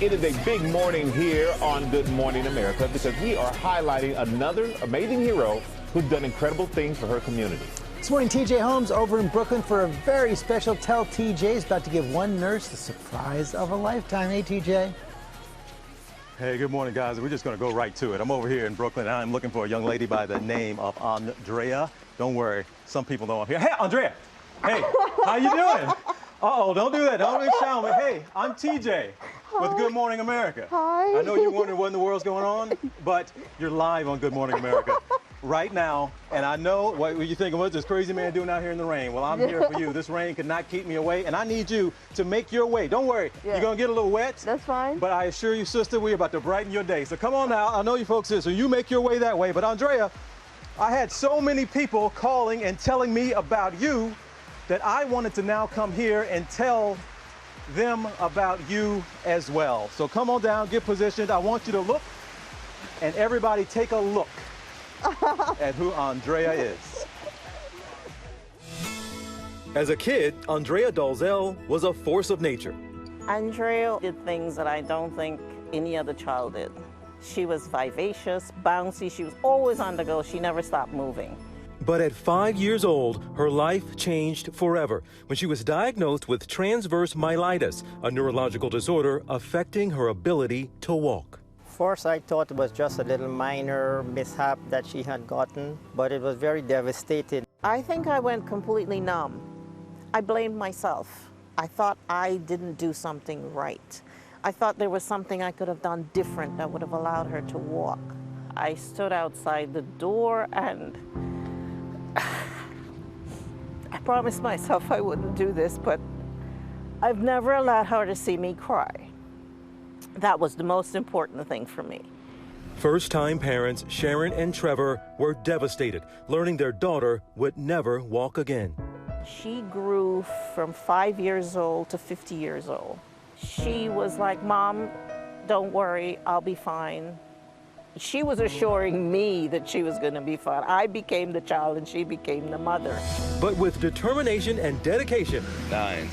It is a big morning here on Good Morning America because we are highlighting another amazing hero who's done incredible things for her community. This morning, TJ Holmes over in Brooklyn for a very special Tell TJ is about to give one nurse the surprise of a lifetime. Hey, TJ. Hey, good morning, guys. We're just going to go right to it. I'm over here in Brooklyn, and I'm looking for a young lady by the name of Andrea. Don't worry, some people know I'm here. Hey, Andrea. Hey, how you doing? Uh-oh, don't do that. Don't be shouting me. Hey, I'm TJ with Good Morning America. Hi. I know you're wondering what in the world's going on, but you're live on Good Morning America right now. And I know what you're thinking, what's this crazy man doing out here in the rain? Well, I'm here for you. This rain could not keep me away, and I need you to make your way. Don't worry, you're going to get a little wet. That's fine. But I assure you, sister, we're about to brighten your day. So come on now. I know you folks here, so you make your way that way. But Andrea, I had so many people calling and telling me about you that I wanted to now come here and tell them about you as well. So come on down, get positioned. I want you to look, and everybody take a look at who Andrea is. As a kid, Andrea Dalzell was a force of nature. Andrea did things that I don't think any other child did. She was vivacious, bouncy, she was always on the go, she never stopped moving. But at 5 years old, her life changed forever when she was diagnosed with transverse myelitis, a neurological disorder affecting her ability to walk. First, I thought it was just a little minor mishap that she had gotten, but it was very devastating. I think I went completely numb. I blamed myself. I thought I didn't do something right. I thought there was something I could have done different that would have allowed her to walk. I stood outside the door and I promised myself I wouldn't do this, but I've never allowed her to see me cry. That was the most important thing for me. First-time parents Sharon and Trevor were devastated, learning their daughter would never walk again. She grew from 5 years old to 50 years old. She was like, "Mom, don't worry, I'll be fine." She was assuring me that she was going to be fine. I became the child and she became the mother. But with determination and dedication, 9,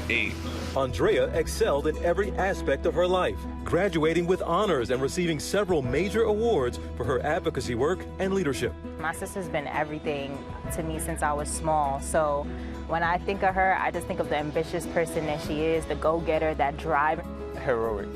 8. Andrea excelled in every aspect of her life, graduating with honors and receiving several major awards for her advocacy work and leadership. My sister's been everything to me since I was small. So when I think of her, I just think of the ambitious person that she is, the go-getter, that drive. Heroic.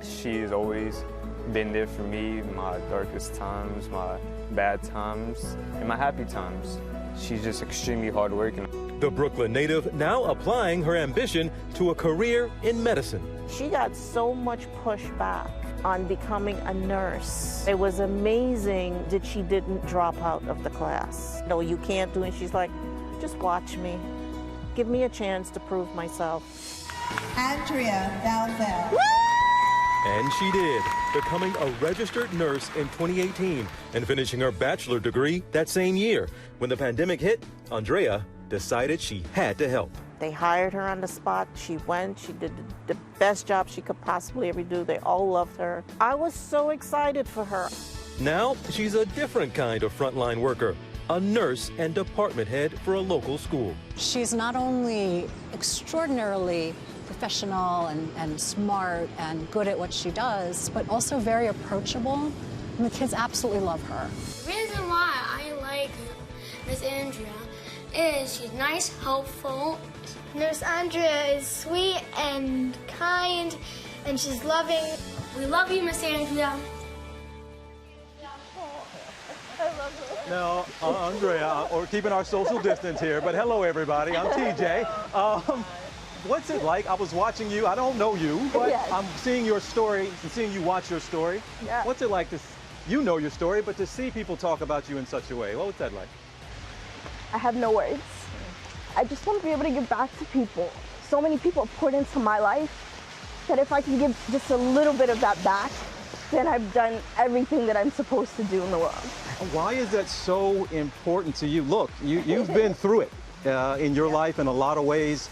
She's always been there for me in my darkest times, my bad times, and my happy times. She's just extremely hardworking. The Brooklyn native now applying her ambition to a career in medicine. She got so much pushback on becoming a nurse. It was amazing that she didn't drop out of the class. No, you can't do it. She's like, just watch me. Give me a chance to prove myself. Andrea Dalzell. And she did, becoming a registered nurse in 2018 and finishing her bachelor degree that same year. When the pandemic hit, Andrea decided she had to help. They hired her on the spot. She went, she did the best job she could possibly ever do. They all loved her. I was so excited for her. Now she's a different kind of frontline worker, a nurse and department head for a local school. She's not only extraordinarily professional and smart and good at what she does, but also very approachable, and the kids absolutely love her. The reason why I like Miss Andrea is she's nice, helpful. Nurse Andrea is sweet and kind, and she's loving. We love you, Miss Andrea. Now, Andrea, we're keeping our social distance here, but hello, everybody. I'm TJ. What's it like? I was watching you. I don't know you, but Yes. I'm seeing your story and seeing you watch your story. Yeah. What's it like to, you know your story, but to see people talk about you in such a way? What was that like? I have no words. I just want to be able to give back to people. So many people poured into my life that if I can give just a little bit of that back, then I've done everything that I'm supposed to do in the world. Why is that so important to you? Look, you've been through it in your life in a lot of ways,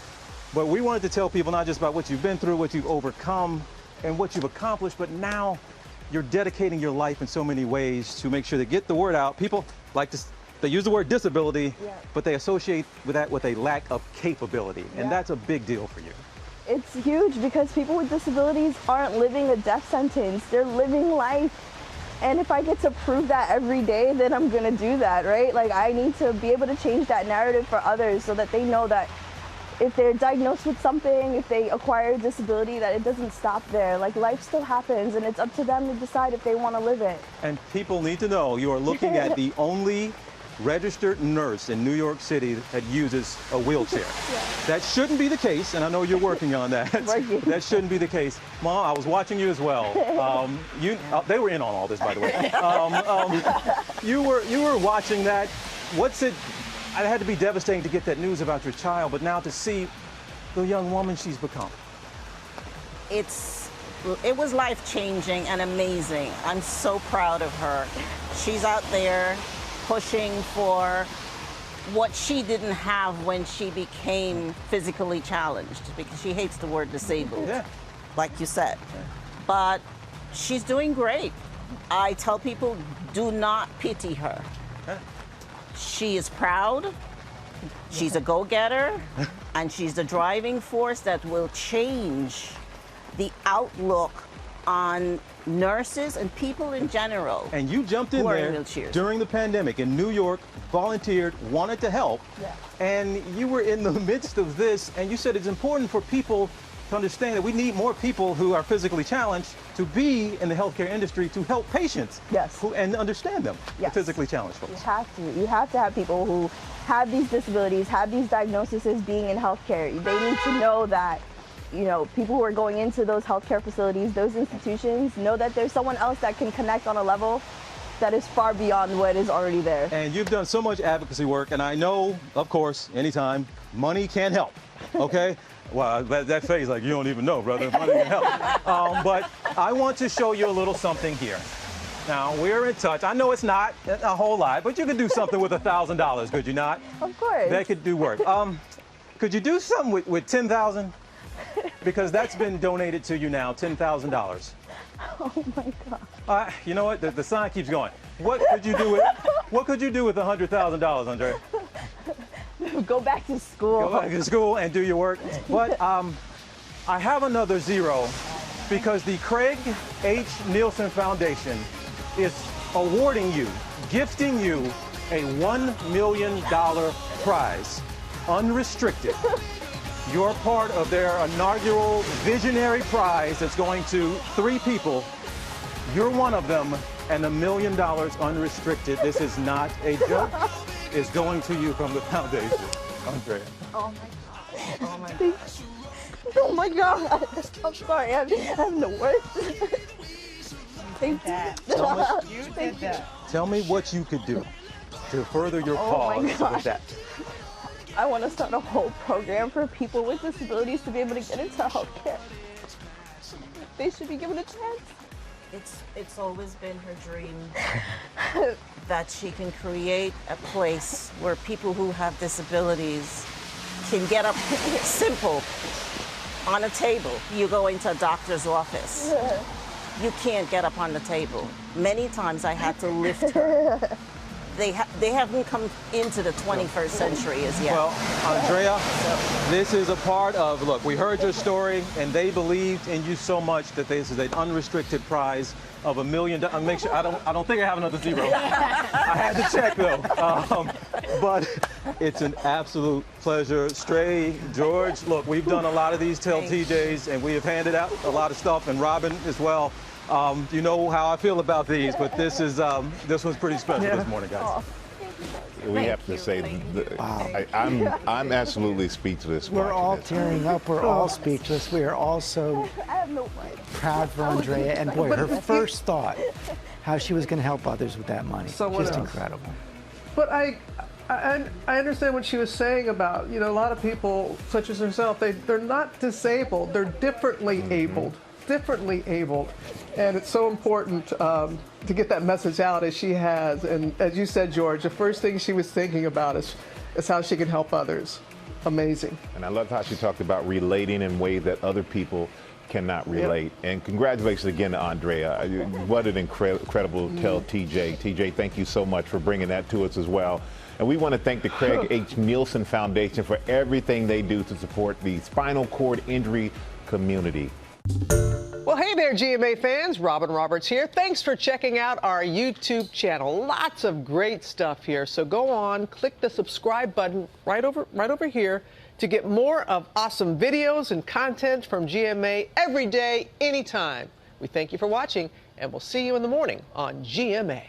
but we wanted to tell people not just about what you've been through, what you've overcome, and what you've accomplished, but now you're dedicating your life in so many ways to make sure to get the word out. People like to, they use the word disability, but they associate with that with a lack of capability, and that's a big deal for you. It's huge because people with disabilities aren't living a death sentence. They're living life. And if I get to prove that every day, then I'm gonna do that, right? Like, I need to be able to change that narrative for others so that they know that if they're diagnosed with something, if they acquire a disability, that it doesn't stop there. Like, life still happens, and it's up to them to decide if they want to live it. And people need to know you are looking at the only registered nurse in New York City that uses a wheelchair. Yeah. That shouldn't be the case, and I know you're working on that. That shouldn't be the case. Mom, I was watching you as well. They were in on all this, by the way. You were watching that. What's it? It had to be devastating to get that news about your child, but now to see the young woman she's become. It was life-changing and amazing. I'm so proud of her. She's out there pushing for what she didn't have when she became physically challenged, because she hates the word disabled, like you said. But she's doing great. I tell people, do not pity her. She is proud, she's a go-getter, and she's the driving force that will change the outlook on nurses and people in general. And you jumped in there during the pandemic in New York, volunteered, wanted to help, and you were in the midst of this, and you said it's important for people to understand that we need more people who are physically challenged to be in the healthcare industry to help patients and understand them, the physically challenged folks. You have to have people who have these disabilities, have these diagnoses being in healthcare. They need to know that, you know, people who are going into those healthcare facilities, those institutions, know that there's someone else that can connect on a level that is far beyond what is already there. And you've done so much advocacy work, and I know, of course, anytime, money can help, okay? Well, that phase, like, you don't even know, brother, money can help. But I want to show you a little something here. Now, we're in touch. I know it's not a whole lot, but you could do something with $1,000, could you not? Of course. That could do work. Could you do something with $10,000? Because that's been donated to you now, $10,000. Oh my God. You know what? The sign keeps going. What could you do with $100,000, Andrea? Go back to school. Go back to school and do your work. But I have another zero because the Craig H. Nielsen Foundation is awarding you, gifting you a $1 million prize, unrestricted. You're part of their inaugural visionary prize that's going to 3 people. You're one of them, and $1 million unrestricted. This is not a joke. It's going to you from the foundation, Andrea. Oh my God. Oh my God. Oh my God. I'm sorry. I have no words. Thank you. Tell me what you could do to further your cause with that. I want to start a whole program for people with disabilities to be able to get into healthcare. They should be given a chance. It's always been her dream that she can create a place where people who have disabilities can get up simple on a table. You go into a doctor's office. You can't get up on the table. Many times I had to lift her. They haven't come into the 21st century as yet. Well, Andrea, this is a part of, look, we heard your story, and they believed in you so much that this is an unrestricted prize of $1 million. Make sure, I don't think I have another zero. I had to check, though. But it's an absolute pleasure. Stray, George, look, we've done a lot of these Tell TJs, and we have handed out a lot of stuff, and Robin as well. You know how I feel about these, but this was pretty special this morning, guys. We have to say, I'm absolutely speechless. We're all tearing up. We're all speechless. We are all so proud for Andrea. And boy, her first thought, how she was going to help others with that money. Just incredible. But I understand what she was saying about, you know, a lot of people, such as herself, they're not disabled. They're differently abled. And it's so important to get that message out as she has. And as you said, George, the first thing she was thinking about is how she can help others. Amazing. And I love how she talked about relating in ways that other people cannot relate. And congratulations again to Andrea. What an incredible Tell TJ. TJ, thank you so much for bringing that to us as well. And we want to thank the Craig H. Nielsen Foundation for everything they do to support the spinal cord injury community. Well, hey there, GMA fans. Robin Roberts here. Thanks for checking out our YouTube channel. Lots of great stuff here. So go on, click the subscribe button right over here to get more of awesome videos and content from GMA every day, anytime. We thank you for watching, and we'll see you in the morning on GMA.